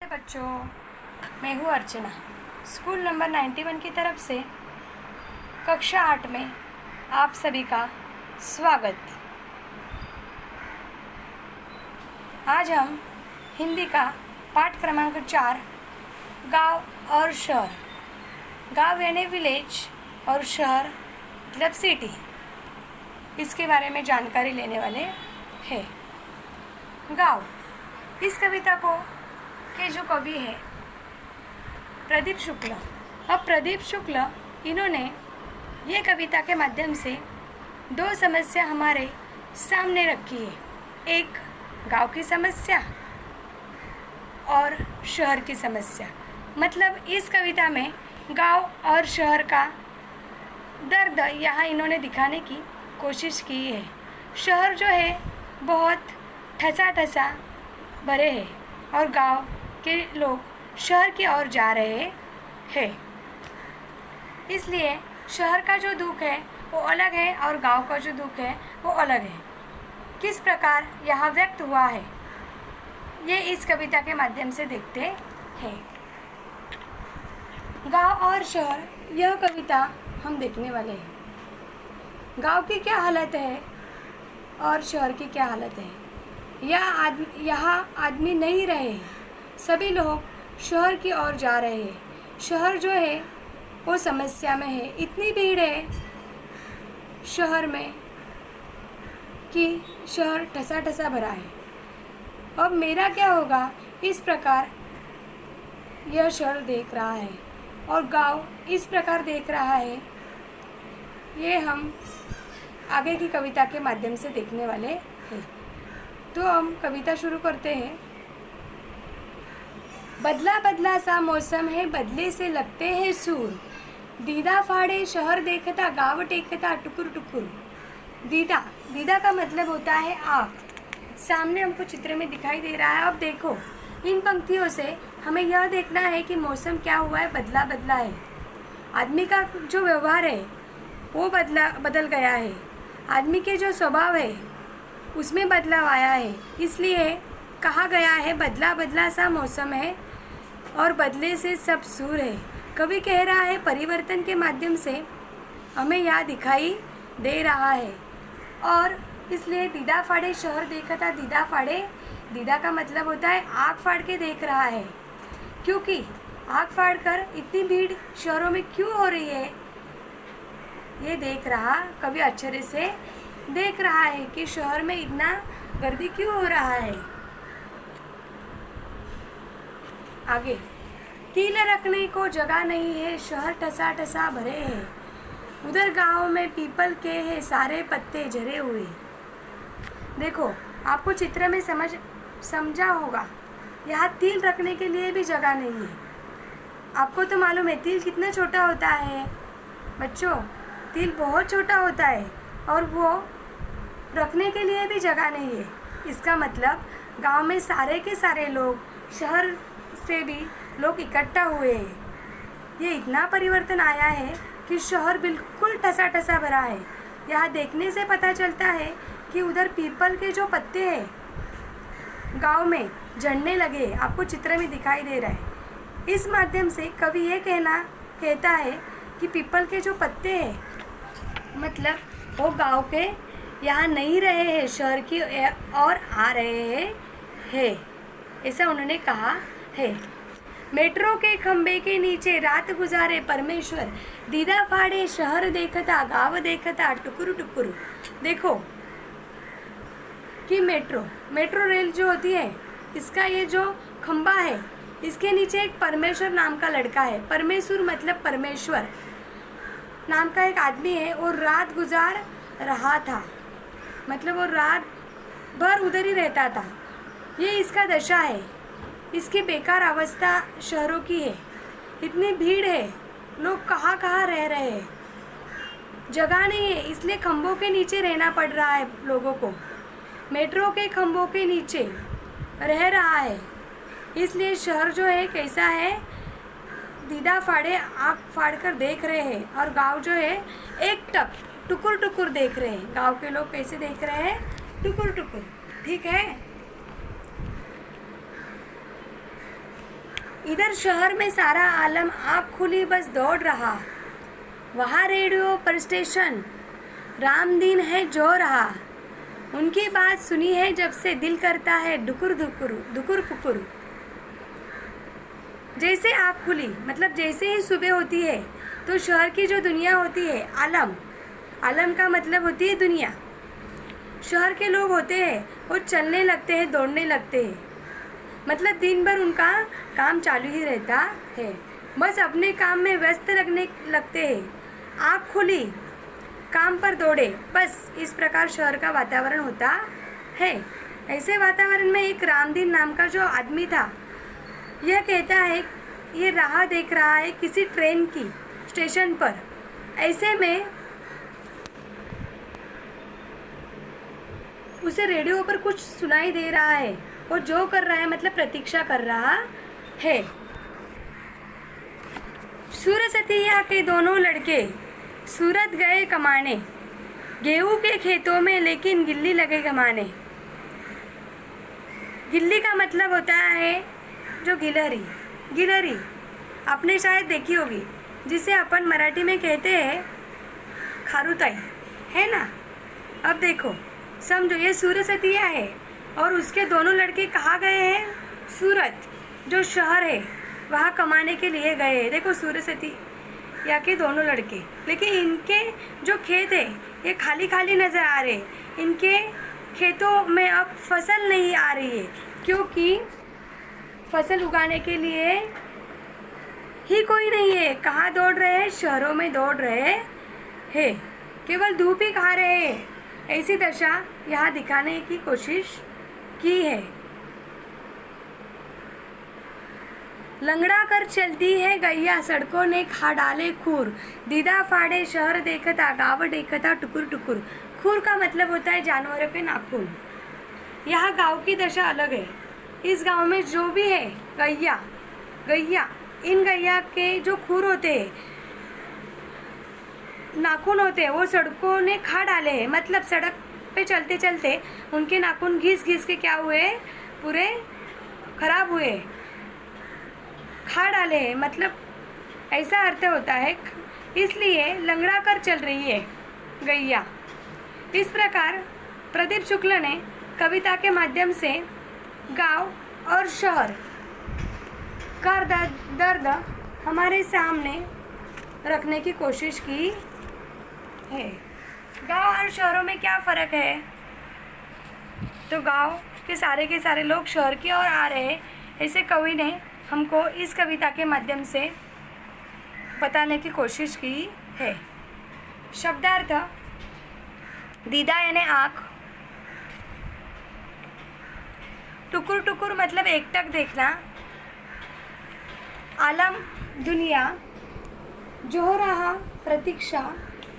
बच्चों, मैं हूँ अर्चना। स्कूल नंबर 91 की तरफ से कक्षा 8 में आप सभी का स्वागत। आज हम हिंदी का पाठ क्रमांक 4 गांव और शहर, गांव यानी विलेज और शहर मतलब सिटी, इसके बारे में जानकारी लेने वाले हैं। गांव, इस कविता को के जो कवि है प्रदीप शुक्ल। अब प्रदीप शुक्ल इन्होंने ये कविता के माध्यम से दो समस्या हमारे सामने रखी है, एक गांव की समस्या और शहर की समस्या। मतलब इस कविता में गांव और शहर का दर्द यहाँ इन्होंने दिखाने की कोशिश की है। शहर जो है बहुत ठसा ठसा भरे हैं और गांव के लोग शहर की ओर जा रहे हैं, इसलिए शहर का जो दुख है वो अलग है और गांव का जो दुख है वो अलग है। किस प्रकार यहाँ व्यक्त हुआ है ये इस कविता के माध्यम से देखते हैं। गांव और शहर, यह कविता हम देखने वाले हैं। गांव की क्या हालत है और शहर की क्या हालत है। यहाँ आदमी नहीं रहे हैं, सभी लोग शहर की ओर जा रहे हैं। शहर जो है वो समस्या में है, इतनी भीड़ है शहर में कि शहर ठसा ठसा भरा है। अब मेरा क्या होगा, इस प्रकार यह शहर देख रहा है और गांव इस प्रकार देख रहा है। ये हम आगे की कविता के माध्यम से देखने वाले हैं। तो हम कविता शुरू करते हैं। बदला बदला सा मौसम है, बदले से लगते हैं सूर। दीदा फाड़े शहर देखता, गाँव टेकता टुकुर टुकुर। दीदा, दीदा का मतलब होता है आँख। सामने हमको चित्र में दिखाई दे रहा है। अब देखो, इन पंक्तियों से हमें यह देखना है कि मौसम क्या हुआ है, बदला बदला है। आदमी का जो व्यवहार है वो बदल गया है। आदमी के जो स्वभाव है उसमें बदलाव आया है, इसलिए कहा गया है बदला बदला सा मौसम है और बदले से सब सूर है। कवि कह रहा है परिवर्तन के माध्यम से हमें यह दिखाई दे रहा है। और इसलिए दीदा फाड़े शहर देखता, दीदा फाड़े, दीदा का मतलब होता है आँख फाड़ के देख रहा है। क्योंकि आँख फाड़ कर इतनी भीड़ शहरों में क्यों हो रही है ये देख रहा, कवि आश्चर्य से देख रहा है कि शहर में इतना गर्दी क्यों हो रहा है। आगे, तील रखने को जगह नहीं है, शहर ठसा ठसा भरे हैं। उधर गांव में पीपल के हैं सारे पत्ते झरे हुए। देखो, आपको चित्र में समझा होगा, यहाँ तिल रखने के लिए भी जगह नहीं है। आपको तो मालूम है तिल कितना छोटा होता है बच्चों, तिल बहुत छोटा होता है और वो रखने के लिए भी जगह नहीं है। इसका मतलब गांव में सारे के सारे लोग, शहर से भी लोग इकट्ठा हुए हैं। ये इतना परिवर्तन आया है कि शहर बिल्कुल ठसा ठसा भरा है। यहाँ देखने से पता चलता है कि उधर पीपल के जो पत्ते हैं गांव में झड़ने लगे, आपको चित्र में दिखाई दे रहा है। इस माध्यम से कवि ये कहता है कि पीपल के जो पत्ते हैं मतलब वो गांव के यहाँ नहीं रहे हैं, शहर की और आ रहे हैं, ऐसा उन्होंने कहा है। मेट्रो के खंबे के नीचे रात गुजारे परमेश्वर, दीदा फाड़े शहर देखता, गाँव देखता टुकुर टुकुर। देखो कि मेट्रो रेल जो होती है, इसका ये जो खंबा है इसके नीचे एक परमेश्वर नाम का लड़का है। परमेश्वर मतलब परमेश्वर नाम का एक आदमी है और रात गुजार रहा था, मतलब वो रात भर उधर ही रहता था। ये इसका दशा है, इसकी बेकार अवस्था शहरों की है। इतनी भीड़ है, लोग कहाँ कहाँ रह रहे हैं, जगह नहीं है, इसलिए खंभों के नीचे रहना पड़ रहा है लोगों को। मेट्रो के खंभों के नीचे रह रहा है, इसलिए शहर जो है कैसा है, दीदा फाड़े आँख फाड़ कर देख रहे हैं और गांव जो है एक टक टुकुर टुकुर देख रहे हैं। गांव के लोग कैसे देख रहे हैं, टुकुर टुकुर। ठीक है। इधर शहर में सारा आलम आँख खुली बस दौड़ रहा, वहाँ रेडियो पर स्टेशन राम दिन है जो रहा, उनकी बात सुनी है जब से दिल करता है डुकुर दुकुर दुकुर पुकुर। जैसे आँख खुली मतलब जैसे ही सुबह होती है तो शहर की जो दुनिया होती है, आलम, आलम का मतलब होती है दुनिया। शहर के लोग होते हैं वो चलने लगते हैं, दौड़ने लगते हैं, मतलब दिन भर उनका काम चालू ही रहता है, बस अपने काम में व्यस्त लगने लगते हैं। आँख खुली काम पर दौड़े, बस इस प्रकार शहर का वातावरण होता है। ऐसे वातावरण में एक रामदीन नाम का जो आदमी था, यह कहता है ये राह देख रहा है किसी ट्रेन की स्टेशन पर। ऐसे में उसे रेडियो पर कुछ सुनाई दे रहा है, वो जो कर रहा है मतलब प्रतीक्षा कर रहा है। सूरसतिया के दोनों लड़के सूरत गए कमाने, गेहूं के खेतों में लेकिन गिल्ली लगे कमाने। गिल्ली का मतलब होता है जो गिलहरी, गिलहरी आपने शायद देखी होगी, जिसे अपन मराठी में कहते हैं खारुताई, है ना। अब देखो समझो, ये सूरसतिया है और उसके दोनों लड़के कहाँ गए हैं? सूरत जो शहर है वहाँ कमाने के लिए गए हैं। देखो सूरसतिया के दोनों लड़के, लेकिन इनके जो खेत है ये खाली खाली नज़र आ रहे हैं। इनके खेतों में अब फसल नहीं आ रही है, क्योंकि फसल उगाने के लिए ही कोई नहीं है। कहाँ दौड़ रहे हैं? शहरों में दौड़ रहे हैं, केवल धूप ही खा रहे हैं। ऐसी दशा यहाँ दिखाने की कोशिश की है। लंगड़ा कर चलती है गैया, सड़कों ने खा डाले खूर, दीदा फाड़े शहर देखता, गाँव देखता टुकुर टुकुर। खूर का मतलब होता है जानवरों के नाखून। यहाँ गांव की दशा अलग है। इस गांव में जो भी है गैया, गैया, इन गैया के जो खूर होते हैं, नाखून होते हैं, वो सड़कों ने खा डाले हैं। मतलब सड़क पे चलते चलते उनके नाखून घिस घिस के क्या हुए? पूरे खराब हुए, खा डाले हैं, मतलब ऐसा अर्थ होता है। इसलिए लंगड़ा कर चल रही है गैया। इस प्रकार प्रदीप शुक्ल ने कविता के माध्यम से गांव और शहर का दर्द हमारे सामने रखने की कोशिश की है। गांव और शहरों में क्या फ़र्क है? तो गांव के सारे लोग शहर की ओर आ रहे हैं, ऐसे कवि ने हमको इस कविता के माध्यम से बताने की कोशिश की है। शब्दार्थ: दीदा यानी आँख, टुकुर टुकुर मतलब एकटक देखना, आलम दुनिया, जो रहा प्रतीक्षा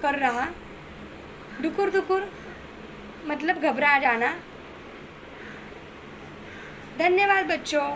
कर रहा, डुकुर डुकुर मतलब घबरा जाना। धन्यवाद बच्चों।